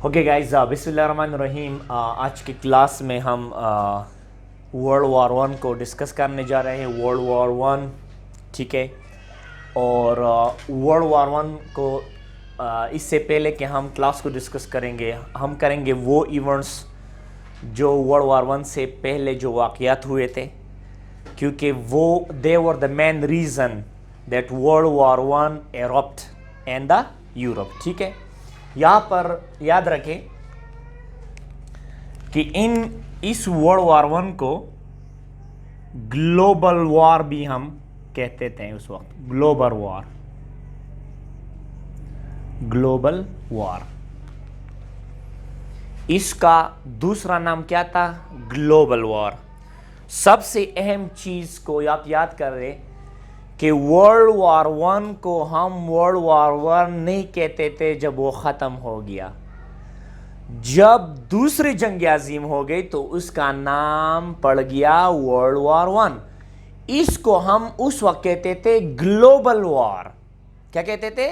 Okay guys, बिस्मिल्लाहिर्रहमानिर्रहीम। आज की क्लास में हम वर्ल्ड वॉर वन को डिस्कस करने जा रहे हैं। वर्ल्ड वॉर वन, ठीक है। और वर्ल्ड वॉर वन को इससे पहले कि हम क्लास को डिस्कस करेंगे, हम करेंगे वो इवेंट्स जो वर्ल्ड वॉर वन से पहले जो वाक़यात हुए थे, क्योंकि वो they were the main reason that world war one erupt in the Europe, ठीक है। यहाँ पर याद रखें कि इस वर्ल्ड वॉर वन को ग्लोबल वॉर भी हम कहते थे उस वक्त। ग्लोबल वॉर इसका दूसरा नाम क्या था? Global war. सबसे अहम चीज को आप याद कर रहे कि वर्ल्ड वॉर वन को हम वर्ल्ड वॉर वन नहीं कहते थे जब वो ख़त्म हो गया। जब दूसरी जंग अजीम हो गई तो उसका नाम पड़ गया वर्ल्ड वॉर वन। इसको हम उस वक्त कहते थे ग्लोबल वॉर। क्या कहते थे?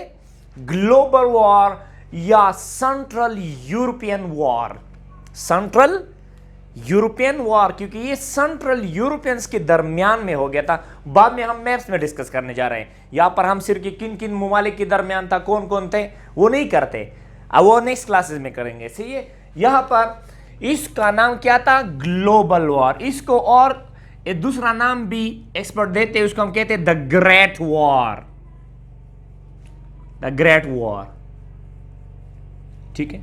ग्लोबल वॉर या central European war. Central European war, क्योंकि ये सेंट्रल यूरोपियंस के दरमियान में हो गया था। बाद में हम मैप्स में डिस्कस करने जा रहे हैं। यहां पर हम सिर्फ किन किन ममालिक के दरमियान था, कौन कौन थे, वो नहीं करते। अब वो नेक्स्ट क्लासेस में करेंगे। सही है। यहां पर इसका नाम क्या था? Global war. इसको और एक दूसरा नाम भी एक्सपर्ट देते हैं, उसको हम कहते हैं the great war. The great war, ठीक है।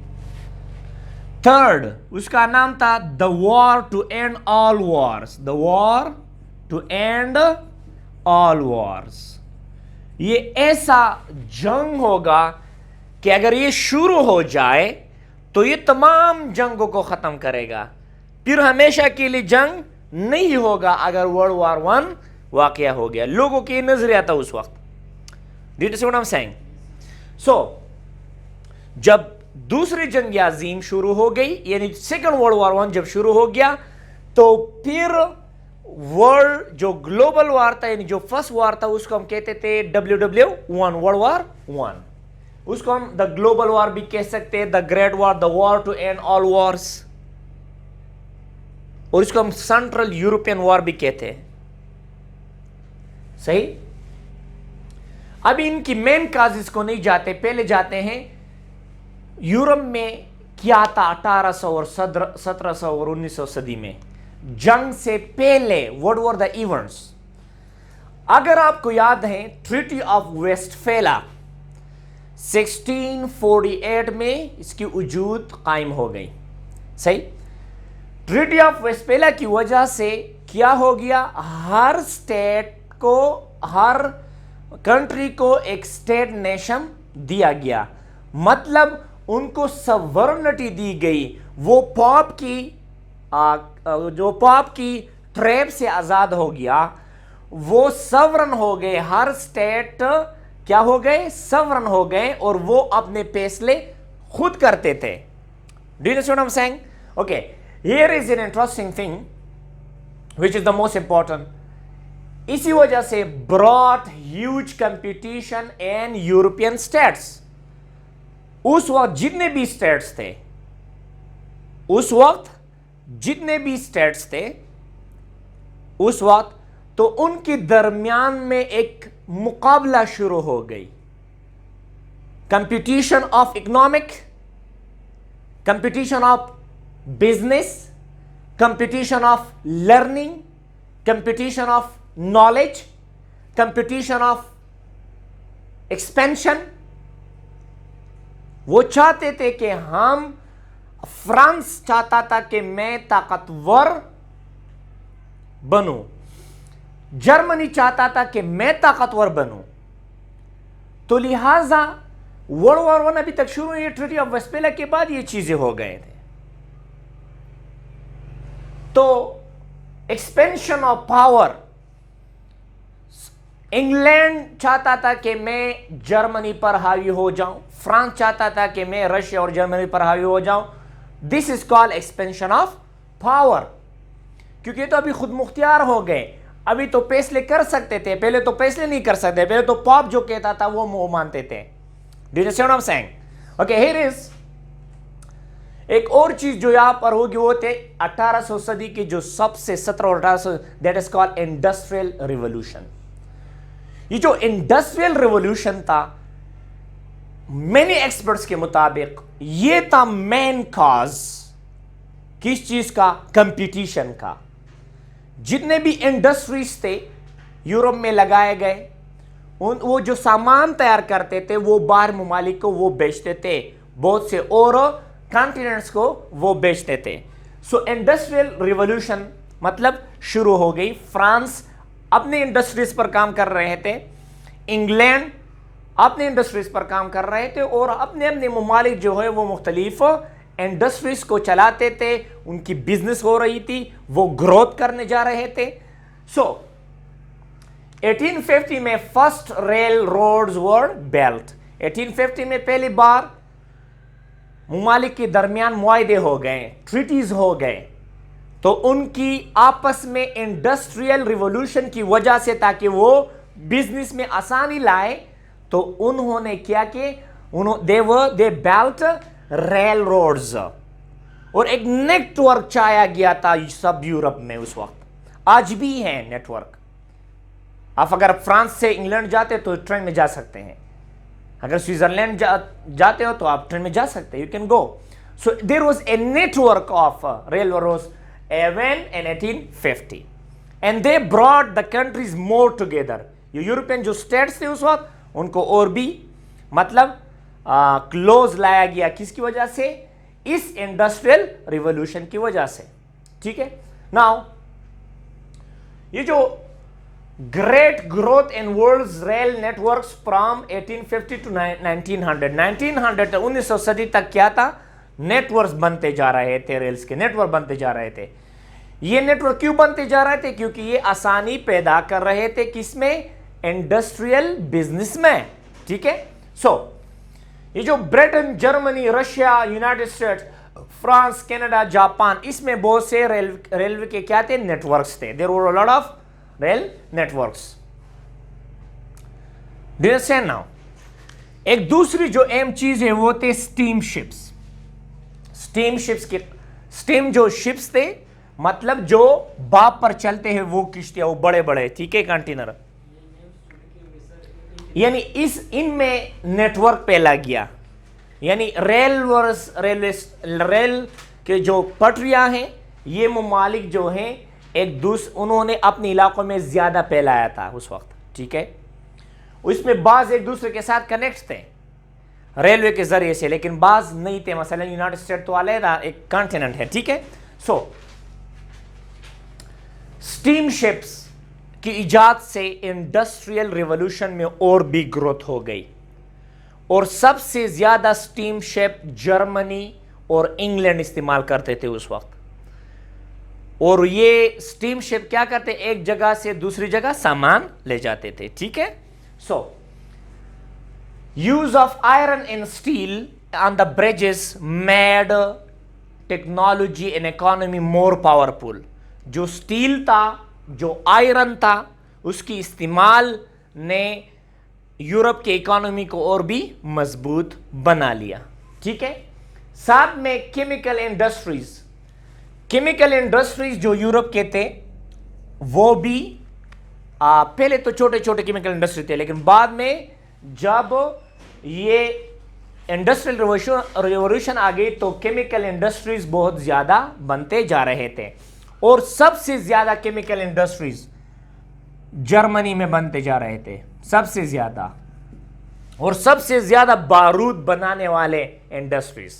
थर्ड उसका नाम था the war to end all wars. The war to end all wars. ये ऐसा जंग होगा कि अगर ये शुरू हो जाए तो ये तमाम जंगों को खत्म करेगा, फिर हमेशा के लिए जंग नहीं होगा। अगर वर्ल्ड वॉर वन वाकया हो गया, लोगों की नजरिया था उस वक्त। Did you see what I'm saying? So, जब दूसरी जंग अजीम शुरू हो गई, यानी सेकेंड वर्ल्ड वॉर वन जब शुरू हो गया, तो फिर वर्ल्ड जो ग्लोबल वॉर था, यानी जो फर्स्ट वॉर था, उसको हम कहते थे WW1, वर्ल्ड वॉर वन। उसको हम द ग्लोबल वॉर भी कह सकते हैं, the great war, the war to end all wars. और इसको हम सेंट्रल यूरोपियन वॉर भी कहते हैं। सही। अभी इनकी मेन काजेस को नहीं जाते, पहले जाते हैं यूरोप में क्या था 1800 और 1700 और 1900 सदी में, जंग से पहले। What were the events? अगर आपको याद है, ट्रीटी ऑफ वेस्टफेला 1648 में इसकी वजूद कायम हो गई। सही। ट्रीटी ऑफ वेस्टफेला की वजह से क्या हो गया? हर स्टेट को, हर कंट्री को एक स्टेट नेशन दिया गया। मतलब उनको सवर्निटी दी गई। वो पॉप की ट्रैप से आजाद हो गया, वो सवरन हो गए। हर स्टेट क्या हो गए? सवरन हो गए, और वो अपने फैसले खुद करते थे। Do you understand what I am saying? Okay, here is an interesting thing which is the most important. इसी वजह से brought huge competition in European states. उस वक्त जितने भी स्टेट्स थे उस वक्त, तो उनके दरमियान में एक मुकाबला शुरू हो गई। Competition of economic, competition of business, competition of learning, competition of knowledge, competition of expansion. वो चाहते थे कि फ्रांस चाहता था कि मैं ताकतवर बनूं, जर्मनी चाहता था कि मैं ताकतवर बनूं। तो लिहाजा वर्ल्ड वॉर वन अभी तक शुरू हुई, ट्रीटी ऑफ वेस्टफेला के बाद ये चीजें हो गए थे। तो एक्सपेंशन ऑफ पावर, इंग्लैंड चाहता था कि मैं जर्मनी पर हावी हो जाऊं, फ्रांस चाहता था कि मैं रशिया और जर्मनी पर हावी हो जाऊं। This is called expansion of power. क्योंकि तो अभी खुद मुख्तियार हो गए, अभी तो फैसले कर सकते थे, पहले तो फैसले नहीं कर सकते। पहले तो पॉप जो कहता था वो मानते थे। Do you understand what I am saying? Okay, here is एक और चीज जो यहां पर होगी वो थे 1800 सदी के जो सबसे 17 और 1800, that is called industrial revolution. ये जो इंडस्ट्रियल रिवॉल्यूशन था, मेनी एक्सपर्ट्स के मुताबिक ये था मेन कॉज किस चीज का? कंपटीशन का। जितने भी इंडस्ट्रीज थे यूरोप में लगाए गए, वो जो सामान तैयार करते थे वो बाहर ममालिक को वो बेचते थे, बहुत से और कॉन्टिनेंट्स को वो बेचते थे। सो इंडस्ट्रियल रिवॉल्यूशन मतलब शुरू हो गई। फ्रांस अपने इंडस्ट्रीज पर काम कर रहे थे, इंग्लैंड अपने इंडस्ट्रीज पर काम कर रहे थे, और अपने अपने ममालिक जो है वो मुख्तलिफ इंडस्ट्रीज को चलाते थे, उनकी बिजनेस हो रही थी, वो ग्रोथ करने जा रहे थे। सो 1850 में first rail roads were built. 1850 में पहली बार ममालिक के दरमियान मुआहदे हो गए, ट्रीटीज हो गए, तो उनकी आपस में इंडस्ट्रियल रिवॉल्यूशन की वजह से, ताकि वो बिजनेस में आसानी लाए, तो उन्होंने क्या कि दे बिल्ट रेल रोड्स, और एक नेटवर्क चाया गया था सब यूरोप में उस वक्त। आज भी है नेटवर्क। आप अगर फ्रांस से इंग्लैंड जाते तो ट्रेन में जा सकते हैं, अगर स्विट्जरलैंड जाते हो तो आप ट्रेन में जा सकते हैं, you can go. So there was a network of railroads even in 1850 and they brought the countries more together। ये यूरोपियन जो स्टेट्स थे उस वक्त उनको और भी मतलब क्लोज लाया गया, किसकी वजह से? इस इंडस्ट्रियल रिवॉल्यूशन की वजह से। ठीक है। नाउ ये जो great growth in world's rail networks from 1850 to 1900 तक, 1900 सदी तक क्या था? नेटवर्क्स बनते जा रहे थे, रेल्स के नेटवर्क बनते जा रहे थे। ये नेटवर्क क्यों बनते जा रहे थे? क्योंकि ये आसानी पैदा कर रहे थे किसमें? इंडस्ट्रियल बिजनेस में। ठीक है। सो ये जो Britain, Germany, Russia, United States, France, Canada, Japan, इसमें बहुत से रेलवे के क्या थे? नेटवर्क्स थे। There were a lot of rail networks. Do you understand now? एक दूसरी जो अहम चीज है वो थे स्टीम शिप्स। स्टीम शिप्स के स्टीम जो शिप्स थे मतलब जो भाप पर चलते हैं वो किश्तियां, वो बड़े बड़े, ठीक है, कंटेनर, यानी इनमें नेटवर्क फैला गया। यानी रेल के जो पटरियां हैं ये ममालिक जो हैं उन्होंने अपने इलाकों में ज्यादा फैलाया था उस वक्त। ठीक है। उसमें बाज एक दूसरे के साथ कनेक्ट थे रेलवे के जरिए से, लेकिन बाज नहीं थे। मसलन यूनाइटेड स्टेट तो अलग एक कॉन्टिनेंट है। ठीक है। सो स्टीम शिप्स की इजाद से इंडस्ट्रियल रिवॉल्यूशन में और भी ग्रोथ हो गई, और सबसे ज्यादा स्टीम शिप जर्मनी और इंग्लैंड इस्तेमाल करते थे उस वक्त। और ये स्टीम शिप क्या करते? एक जगह से दूसरी जगह सामान ले जाते थे। ठीक है। सो use of iron and steel on the bridges made technology and economy more powerful। जो स्टील था, जो आयरन था, उसकी इस्तेमाल ने यूरोप के इकोनॉमी को और भी मजबूत बना लिया। ठीक है। साथ में केमिकल इंडस्ट्रीज जो यूरोप के थे वो भी पहले तो छोटे छोटे केमिकल इंडस्ट्री थे, लेकिन बाद में जब ये इंडस्ट्रियल रिवॉल्यूशन आ गई तो केमिकल इंडस्ट्रीज बहुत ज्यादा बनते जा रहे थे, और सबसे ज्यादा केमिकल इंडस्ट्रीज जर्मनी में बनते जा रहे थे, सबसे ज्यादा। और सबसे ज्यादा बारूद बनाने वाले इंडस्ट्रीज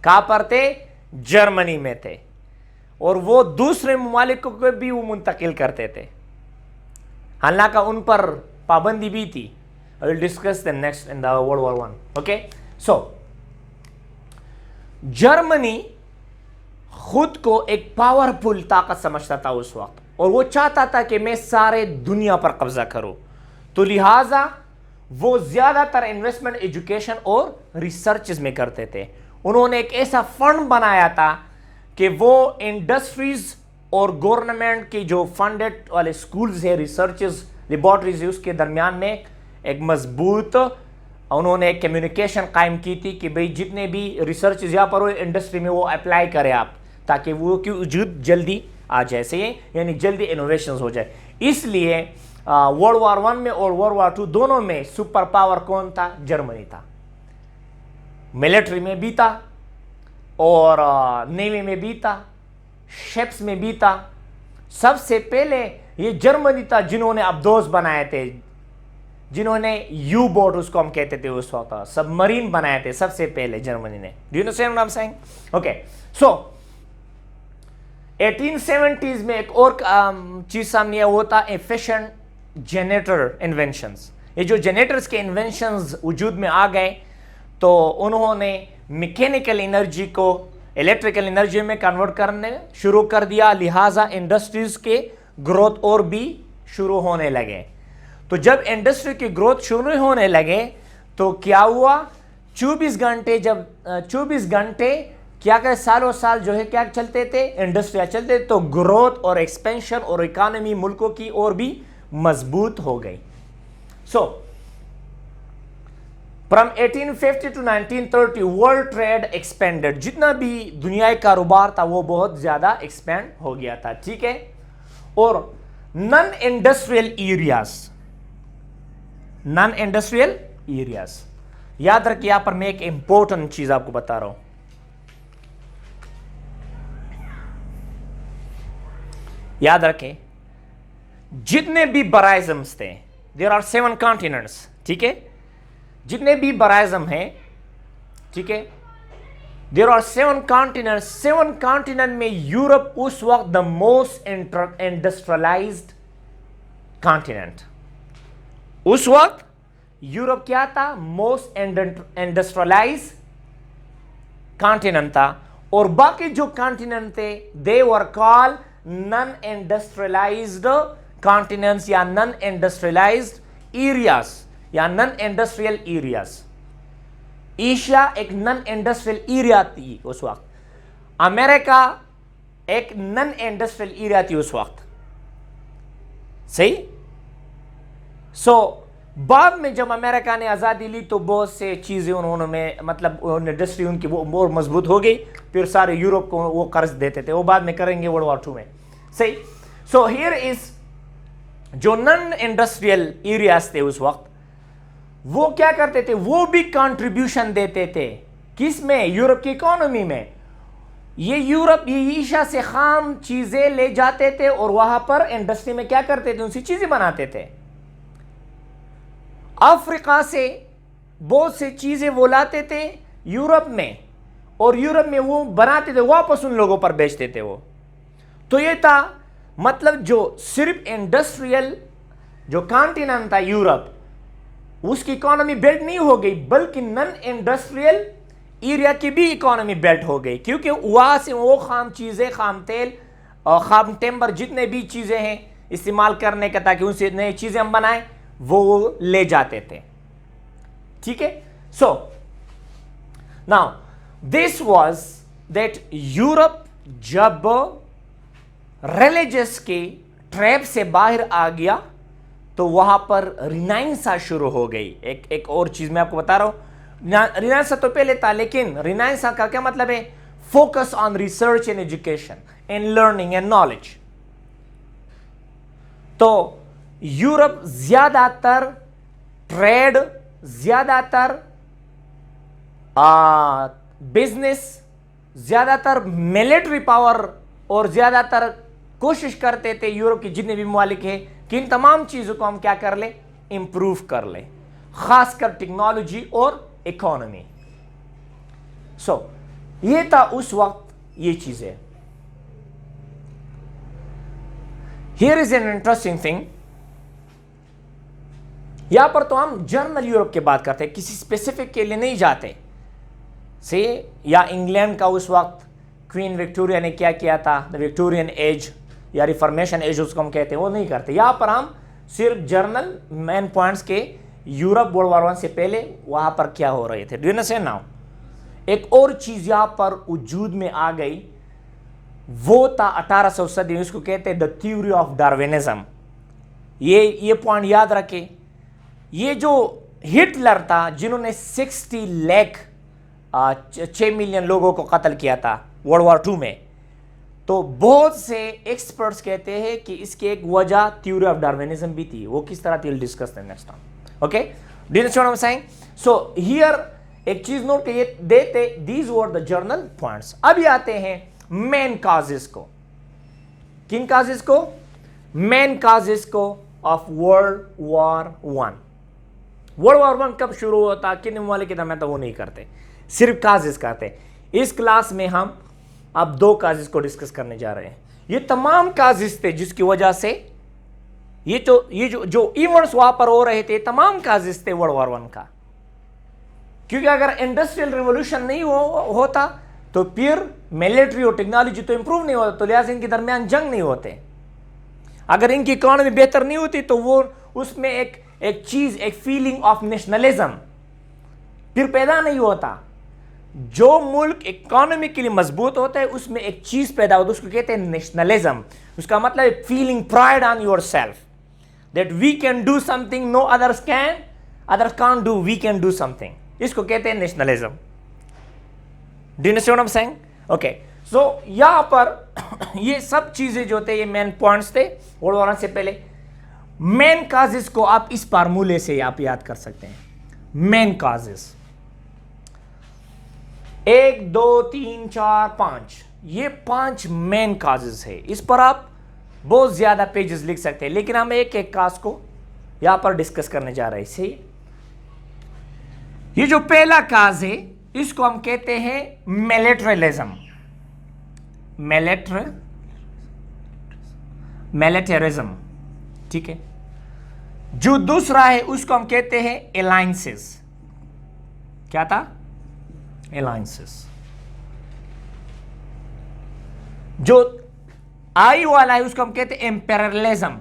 कहां पर थे? जर्मनी में थे, और वो दूसरे ममालिक को भी वो मुंतकिल करते थे, हालांकि उन पर पाबंदी भी थी। I will discuss the next in the World War I. Okay, so Germany खुद को एक पावरफुल ताकत समझता था उस वक्त, और वो चाहता था कि मैं सारे दुनिया पर कब्जा करूं, तो लिहाजा वो ज्यादातर इन्वेस्टमेंट एजुकेशन और रिसर्चेस में करते थे। उन्होंने एक ऐसा फंड बनाया था कि वो इंडस्ट्रीज और गवर्नमेंट के जो फंडेड वाले स्कूल्स है, रिसर्चेस, लेबोरेटरीज है, उसके दरमियान में एक मजबूत उन्होंने एक कम्युनिकेशन कायम की थी कि भाई जितने भी रिसर्च यहाँ पर हो इंडस्ट्री में वो अप्लाई करें आप, ताकि वो की वजूद जल्दी आ जाए, सही, यानी जल्दी इनोवेशन हो जाए। इसलिए वर्ल्ड वार 1 में और वर्ल्ड वार 2 दोनों में सुपर पावर कौन था? जर्मनी था। मिलिट्री में भी था और नेवी में भी था, शिप्स में भी था। सबसे पहले ये जर्मनी था जिन्होंने अब्दोस बनाए थे, जिन्होंने यू बोट उसको हम कहते थे उस वक्त, सबमरीन बनाए थे सबसे पहले जर्मनी ने। Do you understand what I am saying? Okay, so 1870s में एक और चीज सामने वो था एफिशिएंट जनरेटर इन्वेंशंस। ये जो जनरेटर्स के इन्वेंशंस वजूद में आ गए तो उन्होंने मैकेनिकल एनर्जी को इलेक्ट्रिकल एनर्जी में कन्वर्ट करने शुरू कर दिया, लिहाजा इंडस्ट्रीज के ग्रोथ और भी शुरू होने लगे। तो जब इंडस्ट्री की ग्रोथ शुरू होने लगे तो क्या हुआ? 24 घंटे जब 24 घंटे क्या कर सालों साल जो है क्या चलते थे? इंडस्ट्रिया चलते, तो ग्रोथ और एक्सपेंशन और इकोनॉमी मुल्कों की और भी मजबूत हो गई। So from 1850 to 1930 world trade expanded. जितना भी दुनियाई कारोबार था वो बहुत ज्यादा एक्सपेंड हो गया था, ठीक है। और नॉन इंडस्ट्रियल एरियाज, याद रखिए यहां पर मैं एक इंपॉर्टेंट चीज आपको बता रहा हूं। याद रखें जितने भी बराइजम्स थे, देयर आर 7 कॉन्टिनेंट्स, ठीक है, जितने भी बराइजम हैं, ठीक है, देयर आर 7 कॉन्टिनेंट्स। 7 कॉन्टिनेंट में यूरोप उस वक्त द मोस्ट इंडस्ट्रियलाइज्ड कॉन्टिनेंट। उस वक्त यूरोप क्या था? मोस्ट इंडस्ट्रियलाइज्ड कॉन्टिनेंट था। और बाकी जो कॉन्टिनेंट थे they were called non industrialized continents या नॉन इंडस्ट्रियलाइज्ड एरियाज या नॉन इंडस्ट्रियल एरियाज। एशिया एक नॉन इंडस्ट्रियल एरिया थी उस वक्त, अमेरिका एक नॉन इंडस्ट्रियल एरिया थी उस वक्त, सही। सो बाद में जब अमेरिका ने आजादी ली तो बहुत से चीजें उन्होंने मतलब इंडस्ट्री उनकी वो और मजबूत हो गई, फिर सारे यूरोप को वो कर्ज देते थे, वो बाद में करेंगे वर्ल्ड वार 2 में, सही। सो हियर इज जो नॉन इंडस्ट्रियल एरियाज थे उस वक्त, वो क्या करते थे? वो भी कंट्रीब्यूशन देते थे, किस में? यूरोप की इकोनॉमी में। ये यूरोप ये एशिया से खाम चीजें ले जाते थे और वहां पर इंडस्ट्री में क्या करते थे? उनसी चीजें बनाते थे। अफ्रीका से बहुत से चीजें वो लाते थे यूरोप में और यूरोप में वो बनाते थे, वापस उन लोगों पर बेचते थे वो। तो ये था मतलब जो सिर्फ इंडस्ट्रियल जो कॉन्टिनेंट था यूरोप, उसकी इकोनॉमी बिल्ड नहीं हो गई, बल्कि नॉन इंडस्ट्रियल एरिया की भी इकोनॉमी बिल्ड हो गई, क्योंकि वहां से वो खाम चीजें, खाम तेल और खाम टेम्बर जितने भी चीजें हैं इस्तेमाल करने का, ताकि उनसे नई चीजें हम बनाएं, वो ले जाते थे, ठीक है। So now this was that Europe जब रिलीजियस के ट्रैप से बाहर आ गया तो वहां पर रिनाइंसा शुरू हो गई। एक और चीज मैं आपको बता रहा हूं, रिनाइंसा तो पहले था, लेकिन रिनाइंसा का क्या मतलब है? Focus on research and education and learning and knowledge. तो यूरोप ज्यादातर ट्रेड, ज्यादातर बिजनेस, ज्यादातर मिलिट्री पावर और ज्यादातर कोशिश करते थे यूरोप के जितने भी ममालिक हैं कि इन तमाम चीजों को हम क्या कर ले? इंप्रूव कर ले, खासकर टेक्नोलॉजी और इकोनॉमी। सो ये था उस वक्त ये चीजें। Here is an interesting thing, यहां पर तो हम जनरल यूरोप की बात करते हैं, किसी स्पेसिफिक के लिए नहीं जाते से। या इंग्लैंड का उस वक्त क्वीन विक्टोरिया ने क्या किया था, द विक्टोरियन एज या रिफॉर्मेशन एज उसको हम कहते हैं, वो नहीं करते। यहां पर हम सिर्फ जर्नल मेन पॉइंट्स के यूरोप वर्ल्ड वार 1 से पहले वहां पर क्या हो रहे थे। Do you understand now? एक और चीज यहां पर वजूद में आ गई, वो था 1800 सदी, उसको कहते हैं द थ्योरी ऑफ डार्विनिज्म। ये पॉइंट याद रखें, ये जो हिटलर था जिन्होंने 60 लाख 6 मिलियन लोगों को कत्ल किया था वर्ल्ड वॉर 2 में। तो बहुत से एक्सपर्ट्स कहते हैं कि इसकी एक वजह थ्योरी ऑफ डार्विनिज्म भी थी। वो किस तरह थी discuss next time. Okay, do you understand what I am saying? So here एक चीज नोट करिए, देते these were the journal points. अभी आते हैं मेन काजेस को। किन काजेस को? मेन काजेस को of world war 1। World war 1 कब शुरू होता, किन ममालिक के दरमियान, तो वो नहीं करते, सिर्फ काजेस करते। इस क्लास में हम अब 2 काजेस को डिस्कस करने जा रहे हैं। ये तमाम काजेस थे जिसकी वजह से ये जो इवेंट्स वहां पर हो रहे थे, तमाम काजेस थे वर्ल्ड वॉर 1 का। क्योंकि अगर इंडस्ट्रियल रिवॉल्यूशन नहीं होता तो फिर मिलिट्री और टेक्नोलॉजी तो इंप्रूव नहीं होता, तो लिहाजा इनके दरमियान जंग नहीं होते। अगर इनकी इकोनॉमी बेहतर नहीं होती तो वो उसमें एक चीज, एक फीलिंग ऑफ नेशनलिज्म फिर पैदा नहीं होता। जो मुल्क इकोनॉमिकली मजबूत होता है उसमें एक चीज पैदा होता है, उसको कहते हैं नेशनलिज्म। उसका मतलब feeling pride on your self, that we can do something no others can't do, we can do something. इसको कहते हैं nationalism. Do you understand what I am saying? Okay, so यहां पर ये सब चीजें जो थे, ये मेन पॉइंट्स थे वर्ल्ड वॉर 1 से पहले। मेन काजेस को आप इस फार्मूले से आप याद कर सकते हैं। मेन काजेस 1 2 3 4 5, ये 5 मेन काजेस है। इस पर आप बहुत ज्यादा पेजेस लिख सकते हैं, लेकिन हम एक एक काज को यहां पर डिस्कस करने जा रहे हैं। सही, ये जो पहला काज है इसको हम कहते हैं मिलिटरिज्म। मिलिटरिज्म, ठीक है। जो दूसरा है उसको हम कहते हैं अलायंसेस। क्या था? अलायंसेस। जो आई वाला है उसको हम कहते हैं एम्पेरियलिज्म।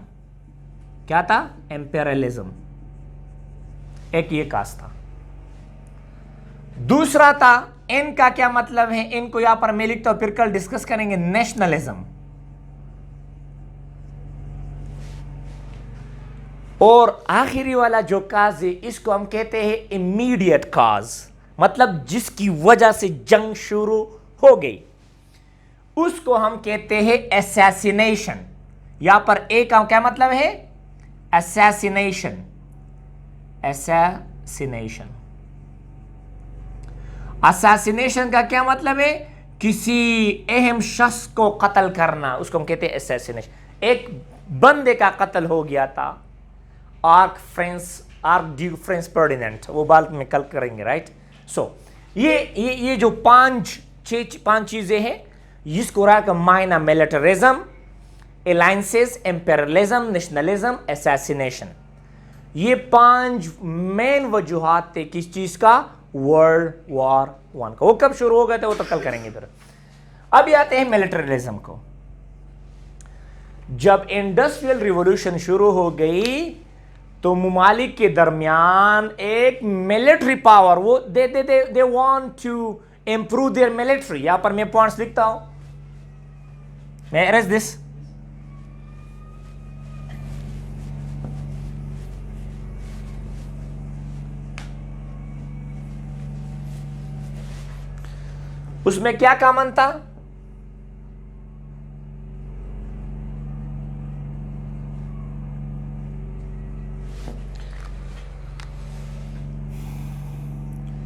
क्या था? एम्पेरियलिज्म। एक ये काज था। दूसरा था, एन का क्या मतलब है, इनको यहां पर मैं लिखता हूं, फिर कल डिस्कस करेंगे, नेशनलिज्म। और आखिरी वाला जो काज है इसको हम कहते हैं इमीडिएट काज, मतलब जिसकी वजह से जंग शुरू हो गई, उसको हम कहते हैं असैसिनेशन। यहां पर एक का क्या मतलब है? असैसिनेशन। असैसिनेशन, असैसिनेशन का क्या मतलब है? किसी अहम शख्स को कत्ल करना, उसको हम कहते हैं असैसिनेशन। एक बंदे का कत्ल हो गया था, आर्क ड्यूक फर्डिनेंड, वो बात में कल करेंगे, राइट। सो ये जो पांच चीजें हैं, जिसको रहा मायना militarism, alliances, imperialism, nationalism, assassination. ये 5 मेन वजूहात थे किस चीज का? वर्ल्ड वॉर 1 का। वो कब शुरू हो गए थे वो तो कल करेंगे फिर। अब आते हैं मिलिटरिज्म को। जब इंडस्ट्रियल रिवॉल्यूशन शुरू हो गई तो ममालिक के दरमियान एक मिलिट्री पावर, वो they want to improve their military. यहां पर मैं पॉइंट्स लिखता हूं, मैं अरेस्ट दिस। उसमें क्या कॉमन था?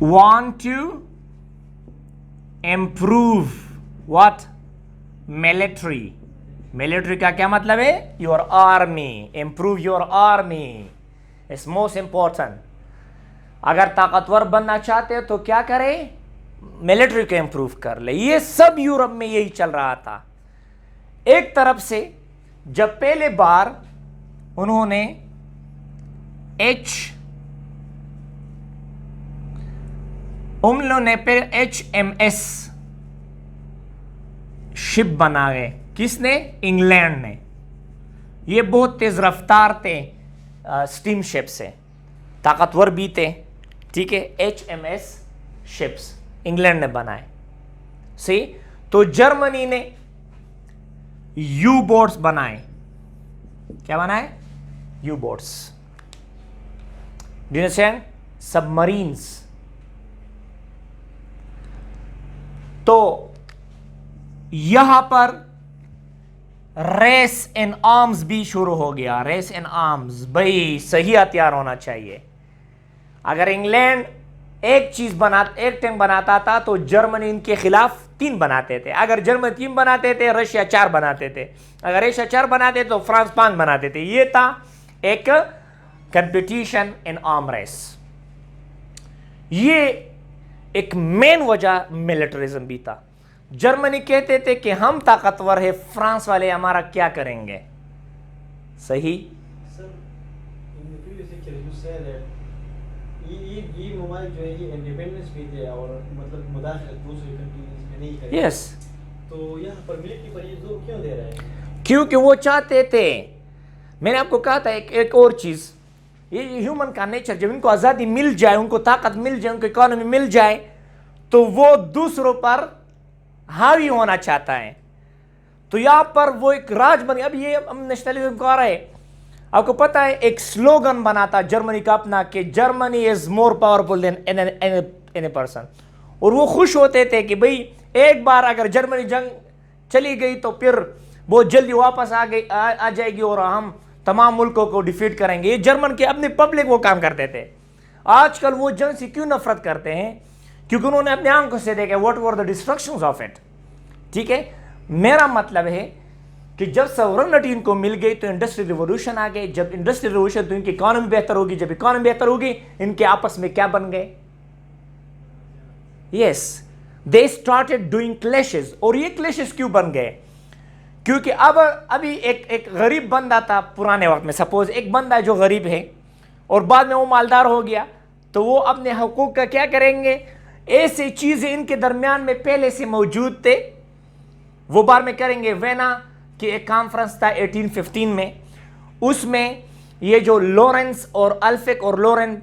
want to improve what? Military. Military का क्या मतलब है? Your army. Improve your army is most important. अगर ताकतवर बनना चाहते हो तो क्या करें? मिलिट्री को इंप्रूव कर ले। ये सब यूरोप में यही चल रहा था। एक तरफ से जब पहले बार उन्होंने HMS शिप बना गए। किसने? इंग्लैंड ने। ये बहुत तेज रफ्तार थे, स्टीम शिप से, ताकतवर भी थे, ठीक है। HMS शिप्स इंग्लैंड ने बनाए। सी, तो जर्मनी ने यू बोट्स बनाए। क्या बनाए? You boats. Do you understand? Submarines. तो यहां पर रेस इन आर्म्स भी शुरू हो गया। रेस इन आर्म्स, भाई सही हथियार होना चाहिए। अगर इंग्लैंड एक टैंक बनाता था तो जर्मनी इनके खिलाफ 3 बनाते थे। अगर जर्मनी 3 बनाते थे, रशिया 4 बनाते थे। अगर रशिया 4 बनाते तो फ्रांस 5 बनाते थे। ये था एक कंपटीशन इन आर्म रेस। ये एक मेन वजह मिलिटरिज्म भी था। जर्मनी कहते थे कि हम ताकतवर है, फ्रांस वाले हमारा क्या करेंगे। सही। ये ममालिक जो है ये इंडिपेंडेंस भी थे और मतलब मुदाखलत दूसरी कंट्रीज में नहीं करे। यस। तो यहाँ पर मिलिट्री पर ये जोर क्यों दे रहा है? क्योंकि वो चाहते थे, मैंने आपको कहा था एक और चीज, ये ह्यूमन का नेचर, जब इनको आजादी मिल जाए, उनको ताकत मिल जाए, उनको इकोनॉमी मिल जाए, तो वो दूसरों पर हावी होना चाहता है। तो यहां पर वो एक राज बन, अब ये हम नेशनलिज्म को आ रहा है। आपको पता है एक स्लोगन बना था जर्मनी का अपना कि Germany is more powerful than any person. और वो खुश होते थे कि भाई एक बार अगर जर्मनी जंग चली गई तो फिर वो जल्दी वापस आ जाएगी और हम तमाम मुल्कों को डिफीट करेंगे। ये जर्मन के अपने पब्लिक वो काम करते थे। आजकल वो जंग से क्यों नफरत करते हैं? क्योंकि उन्होंने अपने आंखों से देखा what were the destructions of it. ठीक है, मेरा मतलब है कि जब सॉवरेनिटी इनको मिल गई तो इंडस्ट्रियल रिवॉल्यूशन आ गई। जब इंडस्ट्रियल रिवॉल्यूशन तो इनकी इकोनॉमी बेहतर होगी। जब इकोनॉमी बेहतर होगी, इनके आपस में क्या बन गए? Yes, they started doing clashes. और ये क्लैशेस क्यों बन गए? क्योंकि अब अभी एक गरीब बंदा था पुराने वक्त में, सपोज एक बंदा जो गरीब है और बाद में वो मालदार हो गया, तो वो अपने हकूक का क्या करेंगे? ऐसे चीजें इनके दरमियान में पहले से मौजूद थे, वो बाद में करेंगे। वेना कि एक कॉन्फ्रेंस था 1815 में, उसमें ये जो लॉरेंस और अल्फिक और लॉरेंस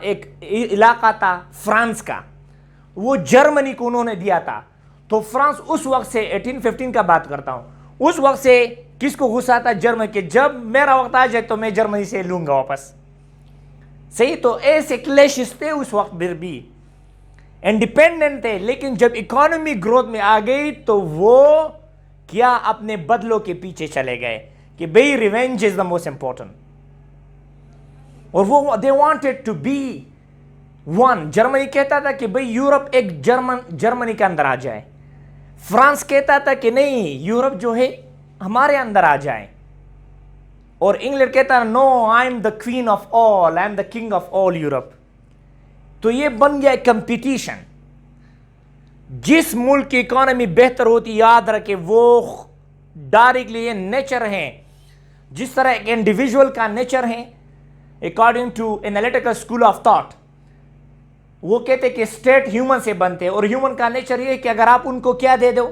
एक इलाका था फ्रांस का, वो जर्मनी को उन्होंने दिया था। तो फ्रांस उस वक्त से 1815 का बात करता हूं, उस वक्त से किसको गुस्सा था? जर्मनी के। जब मेरा वक्त आ जाए तो मैं जर्मनी से लूंगा वापस। सही। तो ऐसे क्लैशेस थे उस वक्त, फिर भी इंडिपेंडेंट थे। लेकिन जब इकोनॉमी ग्रोथ में आ गई तो वो क्या अपने बदलों के पीछे चले गए कि भाई revenge is the most important. और वो they wanted to be one. Germany कहता था कि भाई यूरोप एक जर्मनी के अंदर आ जाए। फ्रांस कहता था कि नहीं, यूरोप जो है हमारे अंदर आ जाए। और इंग्लैंड कहता है no, I am the queen of all, I am the king of all Europe. तो ये बन गया कंपटीशन। जिस मुल्क की इकोनॉमी बेहतर होती, याद रखे वो डायरेक्टली ये नेचर है, जिस तरह एक इंडिविजुअल का नेचर है according to analytical school of thought. वो कहते कि स्टेट ह्यूमन से बनते हैं और ह्यूमन का नेचर ये है कि अगर आप उनको क्या दे दो,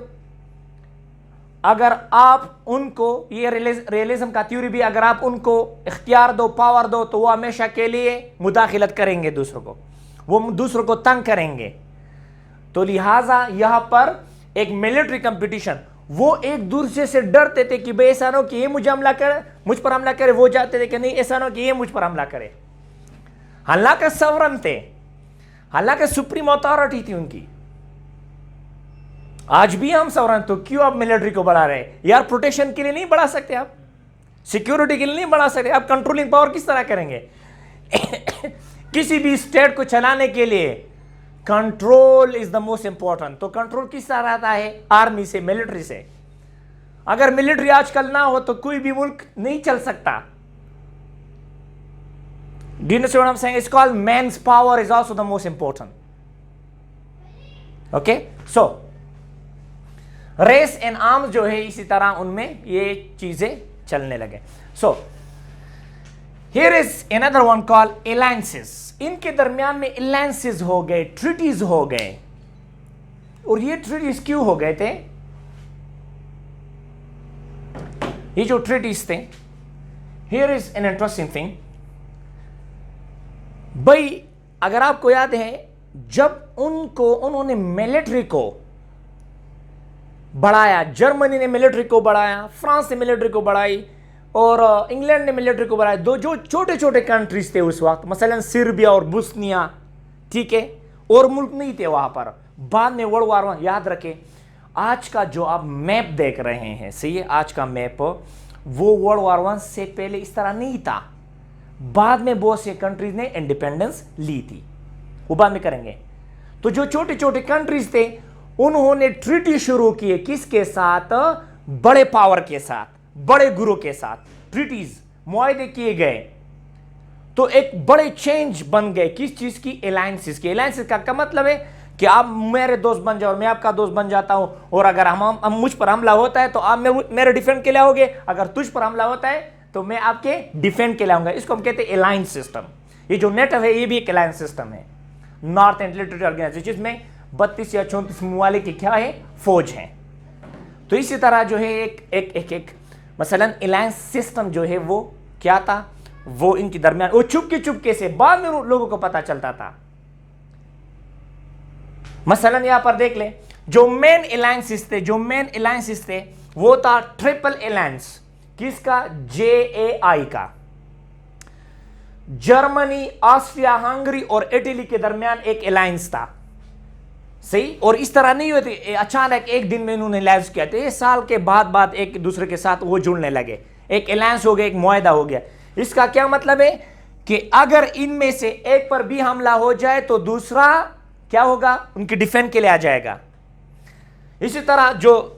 अगर आप उनको, ये रियलिज्म का थ्योरी भी, अगर आप उनको इख्तियार दो, पावर दो, तो वो हमेशा के लिए मुदाखिलत करेंगे दूसरों को, वो दूसरों को तंग करेंगे। तो लिहाजा यहां पर एक मिलिट्री कंपटीशन, वो एक दूसरे से डरते थे कि भाई ऐसा ना हो कि ये मुझे हमला करे, मुझ पर हमला करे। वो जाते थे कि नहीं, ऐसा ना हो कि ये मुझ पर हमला करे। हालांकि सवरन थे, हालांकि सुप्रीम अथॉरिटी थी उनकी। आज भी हम सवरन, तो क्यों आप मिलिट्री को बढ़ा रहे? यार प्रोटेक्शन के लिए नहीं बढ़ा सकते आप, सिक्योरिटी के लिए नहीं बढ़ा सकते आप, कंट्रोलिंग पावर किस तरह करेंगे? किसी भी स्टेट को चलाने के लिए control is the most important. तो कंट्रोल किस तरह आता है? आर्मी से, मिलिट्री से। अगर मिलिट्री आजकल ना हो तो कोई भी मुल्क नहीं चल सकता। Do you understand what I'm saying? It's called man's power is also the most important. Okay? So, race and arms जो है इसी तरह उनमें ये चीजें चलने लगे। So, here is another one called alliances. इनके दरमियान में alliances हो गए, treaties हो गए। और ये treaties क्यों हो गए थे? ये जो treaties थे, here is an interesting thing. भाई अगर आपको याद है, जब उन्होंने मिलिट्री को बढ़ाया, जर्मनी ने मिलिट्री को बढ़ाया, फ्रांस ने मिलिट्री को बढ़ाई, और इंग्लैंड ने मिलिट्री को बढ़ाया। दो जो छोटे छोटे कंट्रीज थे उस वक्त, मसलन सर्बिया और बोस्निया, ठीक है, और मुल्क नहीं थे वहां पर। बाद में वर्ल्ड वार 1, याद रखें आज का जो आप मैप देख रहे हैं, सही है, आज का मैप वो वर्ल्ड वार 1 से पहले इस तरह नहीं था। बाद में बहुत से कंट्रीज ने इंडिपेंडेंस ली थी, वो बाद में करेंगे। तो जो छोटे छोटे कंट्रीज थे उन्होंने ट्रीटी शुरू किए, किसके साथ? बड़े पावर के साथ, बड़े गुरु के साथ ट्रीटीज, मुआहदे किए गए। तो एक बड़े चेंज बन गए, किस चीज की? अलायंसेस की। अलायंसेस का मतलब है कि आप मेरे दोस्त बन जाओ, मैं आपका दोस्त बन जाता हूं, और अगर हम मुझ पर हमला होता है तो आप मेरे डिफेंड के लिए आओगे, अगर तुझ पर हमला होता है तो मैं आपके डिफेंड के लिए आऊंगा। इसको हम कहते हैं अलायंस सिस्टम। ये जो नेटो है ये भी एक अलायंस सिस्टम है, नॉर्थ एटलांटिक ट्रीटी ऑर्गेनाइजेशन, जिसमें 32 या 34 ममालिक की क्या है? फौज है। तो इसी तरह जो है एक मसलन अलायंस सिस्टम जो है वो क्या था? वो इनके दरमियान, वो चुपके से बाद में लोगों को पता चलता था। मसलन यहां पर देख ले, जो मेन अलायंसेस थे वो था ट्रिपल अलायंस। किसका? JAI का। जर्मनी, ऑस्ट्रिया, हंगरी और इटली के दरमियान एक अलायंस था, सही। और इस तरह नहीं होती अचानक एक दिन में इन्होंने अलायंस किया, तो ये साल के बाद एक दूसरे के साथ वो जुड़ने लगे, एक अलायंस हो गया, एक मुआहदा हो गया। इसका क्या मतलब है कि अगर इनमें से एक पर भी हमला हो जाए तो दूसरा क्या होगा? उनके डिफेंड के लिए आ जाएगा। इसी तरह जो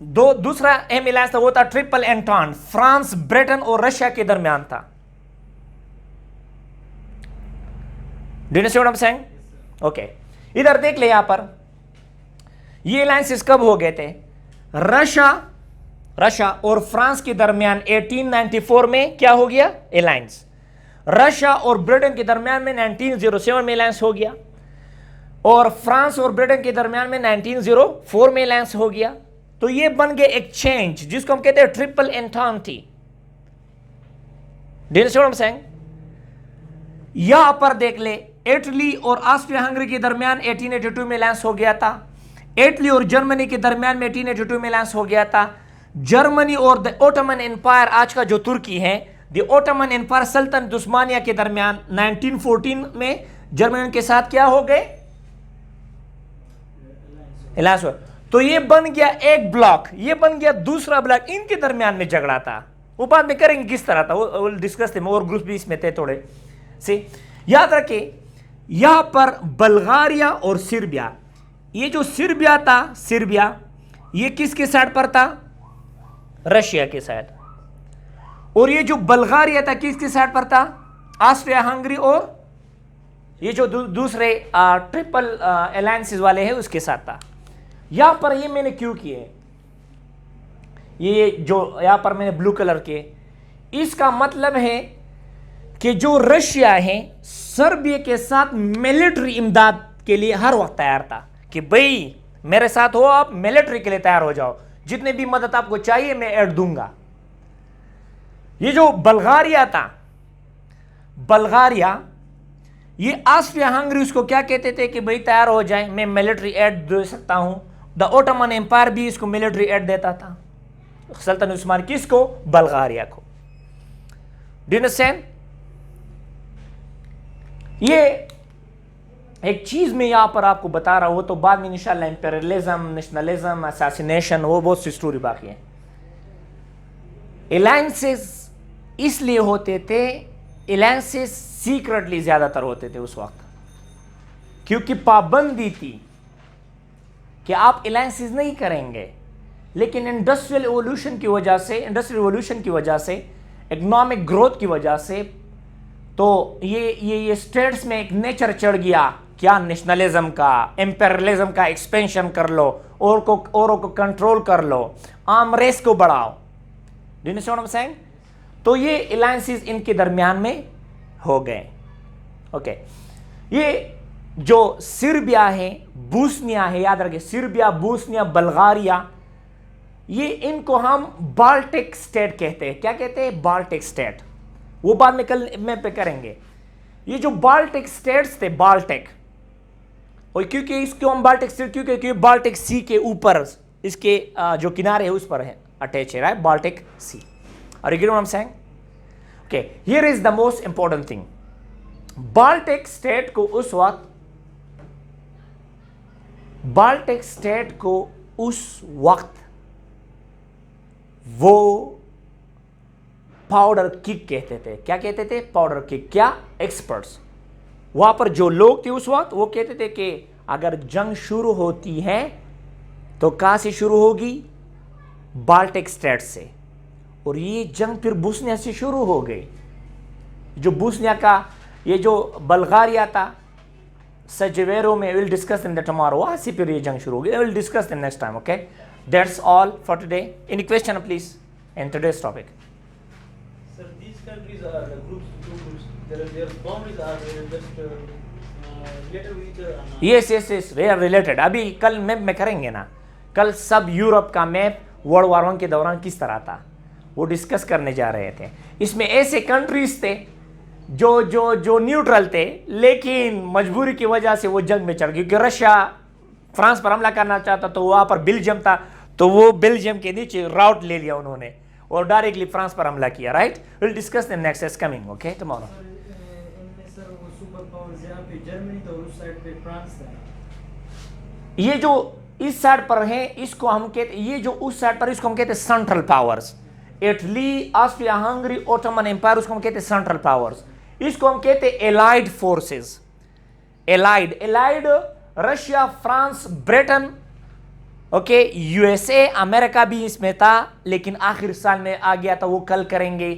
दूसरा अहम अलायंस था वो था ट्रिपल एंटॉन, फ्रांस, ब्रिटेन और रशिया के दरमियान था। Do you understand what I am saying? Okay, इधर देख ले, यहां पर ये अलायंसेस कब हो गए थे? रशिया और फ्रांस के दरमियान 1894 में क्या हो गया? अलायंस। रशिया और ब्रिटेन के दरमियान में 1907 में अलायंस हो गया, और फ्रांस और ब्रिटेन के दरमियान में 1904 में अलायंस हो गया। तो ये बन गए एक चेंज, जिसको हम कहते हैं triple entente. Do you understand what I am saying? यहां पर देख ले, इटली और ऑस्ट्रिया हंगरी के दरमियान 1882 में अलायंस हो गया था। इटली और जर्मनी के दरमियान में 1882 में अलायंस हो गया था। जर्मनी और द ओटोमन एम्पायर, आज का जो तुर्की है, द ओटोमन एम्पायर सल्तनत उस्मानिया के दरमियान 1914 में जर्मनी के साथ क्या हो गए? अलायंस हुआ। तो ये बन गया एक ब्लॉक, ये बन गया दूसरा ब्लॉक, इनके दरमियान में झगड़ा था। वो बाद में करेंगे किस तरह था, वो डिस्कस थे, और ग्रुप भी इसमें थे थोड़े से। याद रखिए यहां पर बल्गारिया और सर्बिया, ये जो सर्बिया था, सर्बिया ये किसके साइड पर था? रशिया के साइड। और ये जो बल्गारिया था किसके साइड पर था? ऑस्ट्रिया हंगरी और ये जो दूसरे ट्रिपल अलायंसेस वाले हैं उसके साथ था। यहां पर ये मैंने क्यों किए, ये जो यहां पर मैंने ब्लू कलर के, इसका मतलब है कि जो रशिया है सर्बिया के साथ मिलिट्री इमदाद के लिए हर वक्त तैयार था कि भाई मेरे साथ हो, आप मिलिट्री के लिए तैयार हो जाओ, जितने भी मदद आपको चाहिए मैं ऐड दूंगा। ये जो बल्गारिया था, बल्गारिया, ये ऑस्ट्रिया हंगरी उसको क्या कहते थे कि भाई तैयार हो जाए, मैं मिलिट्री एड दे सकता हूं। द ओटोमन एम्पायर भी इसको मिलिट्री एड देता था, सल्तनत उस्मानिया, किसको? बल्गारिया को। Do you understand? ये एक चीज मैं यहां पर आपको बता रहा हूं, वो तो बाद में इंशाल्लाह, इंपेरियलिज्म, नेशनलिज्म, असैसिनेशन, वो बहुत सी स्टोरी बाकी है। अलायंसेस इसलिए होते थे, अलायंसेस सीक्रेटली ज्यादातर होते थे उस वक्त, क्योंकि पाबंदी थी कि आप अलायंसेस नहीं करेंगे। लेकिन इंडस्ट्रियल रिवॉल्यूशन की वजह से, इकोनॉमिक ग्रोथ की वजह से, तो ये स्टेट्स में एक नेचर चढ़ गया, क्या? नेशनलिज्म का, एम्पेरियलिज्म का एक्सपेंशन कर लो, औरों को कंट्रोल कर लो, आर्म रेस को बढ़ाओ। Do you understand what I am saying? तो ये अलायंसेस इनके दरमियान में हो गए। ओके, ये जो सर्बिया है, बोस्निया है, याद रखिए सर्बिया, बोस्निया, बल्गारिया, ये इनको हम बाल्टिक स्टेट कहते हैं। क्या कहते हैं? Baltic state. वो बाद में कल में पे करेंगे। ये जो बाल्टिक स्टेट्स थे, बाल्टिक, और क्योंकि इसको हम बाल्टिक स्टेट क्योंकि बाल्टिक सी के ऊपर इसके जो किनारे है उस पर है, अटैच है, right, Baltic sea. Are you getting what I'm saying? Okay, here is the most important thing. Baltic state को उस वक्त वो पाउडर किक कहते थे. क्या कहते थे? Powder kick. क्या? एक्सपर्ट्स वहां पर जो लोग थे उस वक्त वो कहते थे कि अगर जंग शुरू होती है तो कहां से शुरू होगी? बाल्टिक स्टेट से. और ये जंग फिर बोस्निया से शुरू हो गई. जो बोस्निया का ये जो बल्गारिया था सजेवेरो में, will discuss in the tomorrow, वहां से फिर ये जंग शुरू हो गई. Will discuss in next time. Okay, that's all for today. Any question please in today's topic? Sir, these countries are the two groups. Their boundaries are just related with each other. Yes they are related. अभी कल map में करेंगे ना, कल सब Europe का map world war 1 के दौरान किस तरह था वो डिस्कस करने जा रहे थे. इसमें ऐसे कंट्रीज थे जो न्यूट्रल थे, लेकिन मजबूरी की वजह से वो जंग में चढ़ गए. क्योंकि रशिया फ्रांस पर हमला करना चाहता तो वहां पर बेल्जियम था, तो वो बेल्जियम के नीचे राउट ले लिया उन्होंने और डायरेक्टली फ्रांस पर हमला किया. Right, will discuss the next is coming. Okay, tomorrow. Sir वो सुपर पावर्स यहाँ पे जर्मनी तो उस साइड पे फ्रांस था. ये जो इस साइड पर है इसको हम कहते, ये जो उस साइड पर इसको हम कहते हैं central powers. Italy, Austria Hungary, Ottoman empire, उसको हम कहते हैं सेंट्रल पावर्स. इसको हम कहते हैं allied forces. Allied Russia, France, Britain, okay, USA, America भी इसमें था लेकिन आखिर साल में आ गया था, वो कल करेंगे.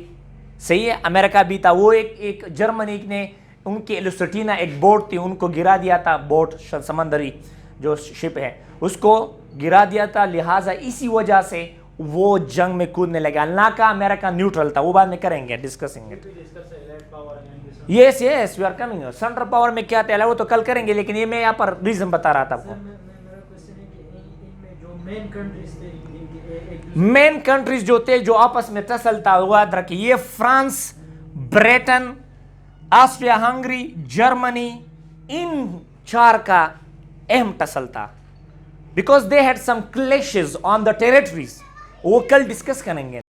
सही है, अमेरिका भी था. वो एक जर्मनी ने उनके लुसटीना एक बोट थी उनको गिरा दिया था. बोट समंदरी जो शिप है उसको गिरा दिया था, लिहाजा इसी वजह से वो जंग में कूदने लगा. ना का अमेरिका न्यूट्रल था, वो बाद में करेंगे discussing. Yes we are coming. Central power में क्या था वो तो कल करेंगे, लेकिन ये मैं यहाँ पर रीजन बता रहा था आपको. मेन कंट्रीज जो थे जो आपस में टसल था, याद रखिए, ये France, Britain, Austria Hungary, Germany, इन 4 का अहम टसल था. Because they had some clashes on the territories. वो कल डिस्कस करेंगे.